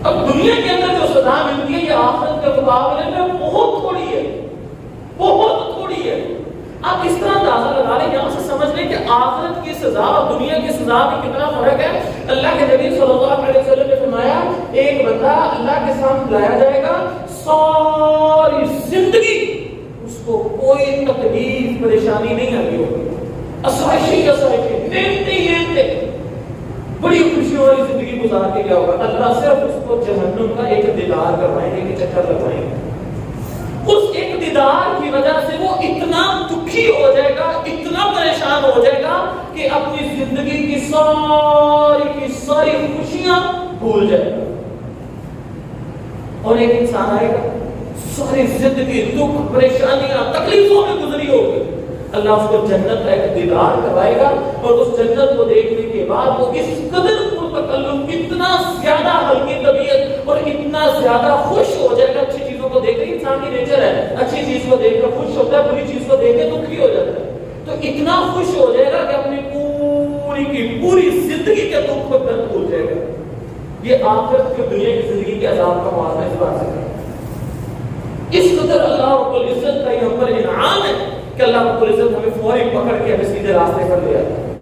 اب دنیا کے اندر جو سزا ملتی ہے یہ آخرت کے مقابلے میں بہت تھوڑی ہے، بہت تھوڑی ہے۔ آپ اس طرح اندازہ لگا لیں، یہاں سے سمجھ لیں کہ آخرت کی سزا اور دنیا کی سزا میں کتنا فرق ہے۔ اللہ کے نبی صلی اللہ علیہ وسلم نے فرمایا ایک بندہ اللہ کے سامنے لایا جائے گا، ساری زندگی اس کو کوئی تکلیف پریشانی نہیں آئی ہوگی، بڑی خوشیوں والی زندگی گزار کے گیا ہوگا۔ اللہ صرف اس کو جہنم کا ایک دیدار کروائیں گے کہ چکر لگوائیں گے۔ اس ایک دیدار کی وجہ سے وہ اتنا دکھی ہو جائے گا، اتنا پریشان ہو جائے گا کہ اپنی زندگی کی ساری خوشیاں بھول جائے گا۔ اور ایک انسان آئے گا ساری زندگی دکھ پریشانیاں تکلیفوں میں گزری ہوگی، اللہ اس کو جنت کا ایک دیدار کروائے گا، اور اس جنت کو دیکھنے کے بعد وہ اس قدر پرتکلف، اتنا زیادہ ہلکی طبیعت اور اتنا زیادہ خوش ہو جائے گا۔ اچھی چیزوں کو دیکھ کر انسان کی نیچر ہے، اچھی چیز کو دیکھ کر خوش ہوتا ہے، بری چیز کو دیکھ کر دکھی ہو جاتا ہے، تو اتنا خوش ہو جائے گا کہ اپنی پوری کی پوری زندگی کے دکھ کو درد بھول جائے گا۔ یہ آخرت کی دنیا کی زندگی کے عذاب کا موازنہ اس بات سے کریں۔ اس قدر اللہ رب العزت کا یہ ہم پر انعام ہے کہ اللہ رب العزت ہمیں فوری پکڑ کے ہمیں سیدھے راستے پر لے آتا ہے۔